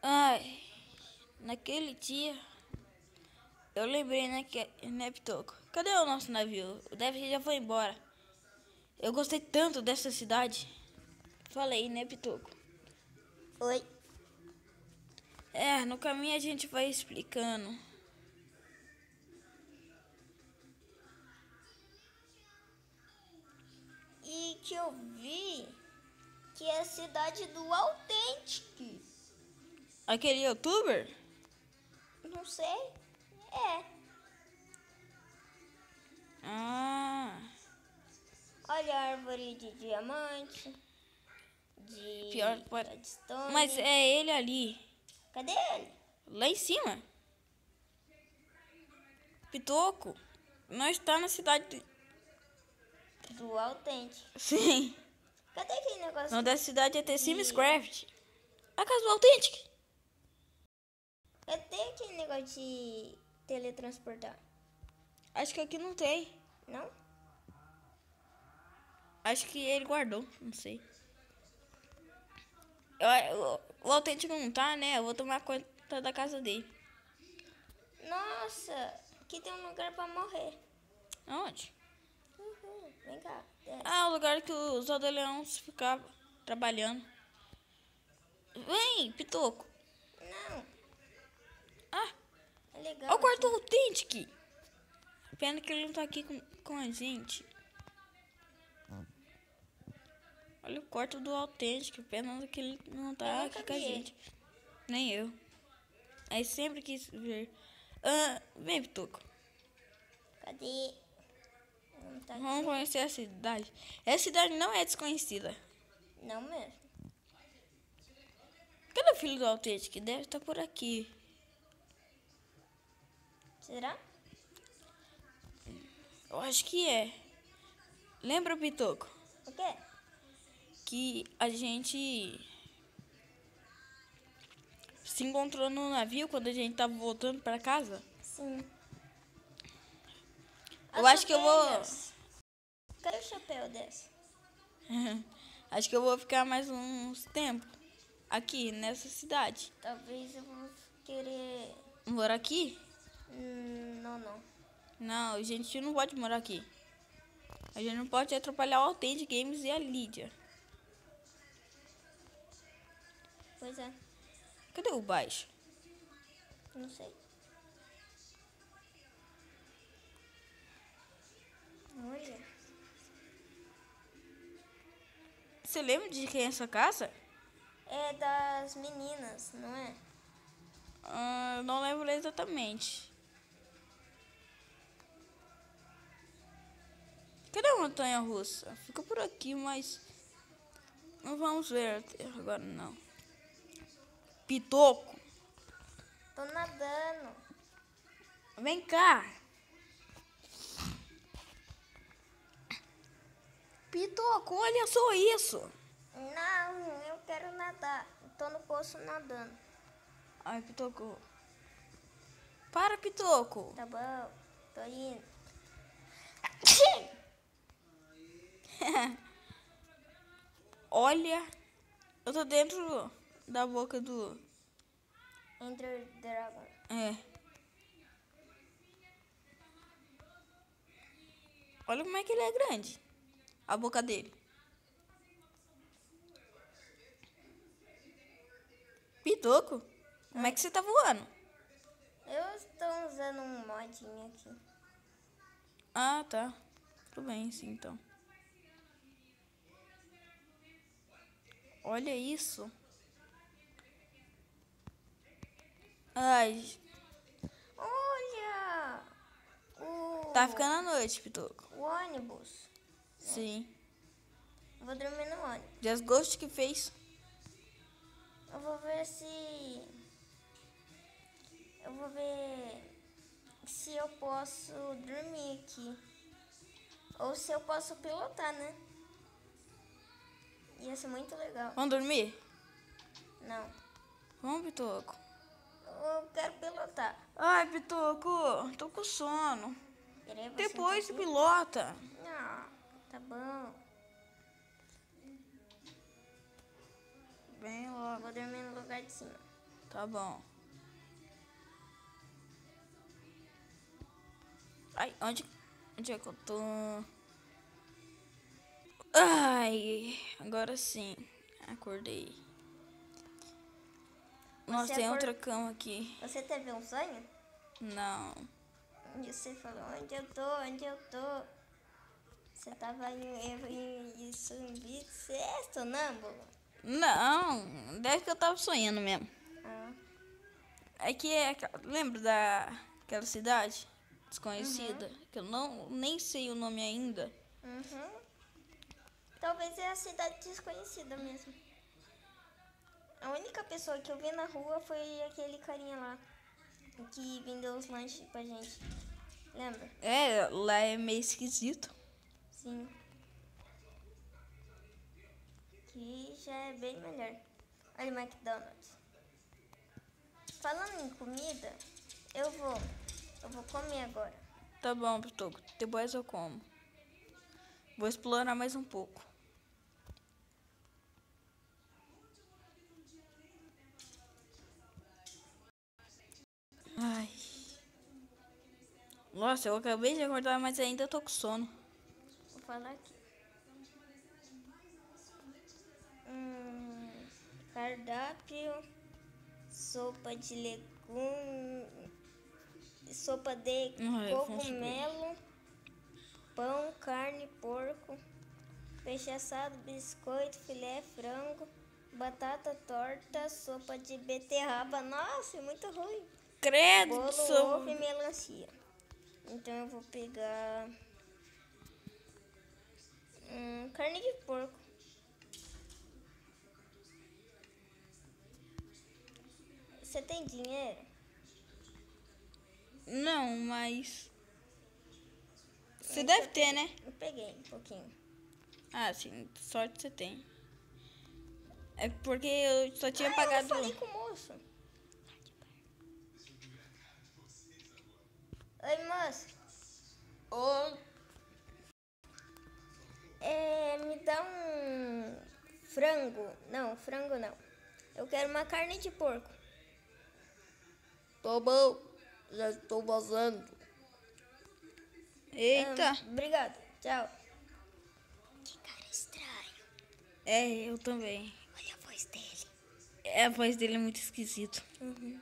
Ai, naquele dia, eu lembrei, né, Pitoco? Cadê o nosso navio? O David já foi embora. Eu gostei tanto dessa cidade. Falei, né, Pitoco? Oi. No caminho a gente vai explicando. E que eu vi que é a cidade do Authentic. Aquele youtuber? Não sei. É. Ah, Olha a árvore de diamante. De pior que pode. redstone. Mas é ele ali. Cadê ele? Lá em cima. Pitoco, nós está na cidade. Do Authentic. Sim. Cadê aquele negócio? O nome da cidade é The Sims E- Craft. A casa do Authentic. Cadê aquele negócio de teletransportar? Acho que aqui não tem. Não? Acho que ele guardou, não sei. O Autêntico não tá, né? Eu vou tomar conta da casa dele. Nossa, aqui tem um lugar pra morrer. Aonde? Uhum, vem cá. desce. Ah, o lugar que os aldeões ficavam trabalhando. Vem, Pitoco. Não, Ah, é legal. olha o quarto do aqui. Autêntico. Pena que ele não tá aqui com a gente. Olha o quarto do Autêntico. Pena que ele não Eu tá nunca aqui com a vi ele. gente. Nem eu. Aí sempre quis ver. Vem, Pitoco. Cadê? Não tá Vamos aqui. conhecer a cidade. Essa cidade não é desconhecida. Não mesmo. Cadê o filho do Autêntico? Deve estar por aqui. Será? Eu acho que é. Lembra, Pitoco, O quê? que a gente se encontrou no navio quando a gente tava voltando pra casa? Sim. Eu acho que eu vou... ovelhas. Cadê o chapéu dessa? Acho que eu vou ficar mais uns tempos aqui nessa cidade. Talvez eu vou querer... Morar aqui? Não. Não, a gente não pode morar aqui. A gente não pode atrapalhar o Authentic Games e a Lídia. Pois é, Cadê o baixo? não sei. Olha. Você lembra de quem é essa casa? É das meninas, não é? Não lembro exatamente. Cadê a montanha russa? Fica por aqui, mas não vamos ver até agora não. Pitoco, Tô nadando. vem cá. Pitoco, olha só isso. Não, eu quero nadar. Tô no poço nadando. Ai, Pitoco. Para, Pitoco. Tá bom, tô indo. Olha, eu tô dentro da boca do... Enter Dragon. É. Olha como é que ele é grande. A boca dele. Pitoco, como é que você tá voando? Eu estou usando um modinho aqui. Ah, tá. Tudo bem, sim, então. Olha isso. Ai, Olha! tá ficando a noite, Pitoco. O ônibus. Sim. Eu vou dormir no ônibus. Just Ghost que fez. Eu vou ver se... Eu vou ver se eu posso dormir aqui. Ou se eu posso pilotar, né? Ia ser muito legal. Vamos dormir? Não. Vamos, Pitoco. Eu quero pilotar. Ai, Pitoco, tô com sono. Querer você Depois tá tu aqui? pilota. Ah, tá bom. Bem logo. Vou dormir no lugar de cima. Tá bom. Ai, onde é que eu tô? Ai, agora sim. Acordei. Nossa, tem outra cama aqui. Você teve um sonho? Não. E você falou, onde eu tô? Você tava em você é sonâmbulo? Não, deve que eu tava sonhando mesmo. Ah. Aqui lembra daquela cidade desconhecida? Que eu nem sei o nome ainda. Uhum. Talvez é a cidade desconhecida mesmo. A única pessoa que eu vi na rua foi aquele carinha lá, que vendeu os lanches pra gente. Lembra? É, lá é meio esquisito. Sim. Que já é bem melhor. Olha o McDonald's. Falando em comida, eu vou comer agora. Tá bom, Pitoco. Depois eu como. Vou explorar mais um pouco. Ai. Nossa, eu acabei de acordar, mas ainda tô com sono. Vou falar aqui. Cardápio, sopa de legume, sopa de cogumelo, pão, carne, porco, peixe assado, biscoito, filé, frango, batata torta, sopa de beterraba. Nossa, é muito ruim. Credo, Bolo, ovo e melancia. Então eu vou pegar carne de porco. Você tem dinheiro? Não, mas... Você deve ter, né? Eu peguei um pouquinho. Ah, sim. Sorte você tem. É porque eu só tinha pagado... Eu falei com o moço. Oi, moço. Oi. Me dá um frango. Não, frango não. Eu quero uma carne de porco. Tô bom. Já estou vazando. Eita. Obrigado. Tchau. Que cara estranho. É, eu também. Olha a voz dele. A voz dele é muito esquisita. Uhum.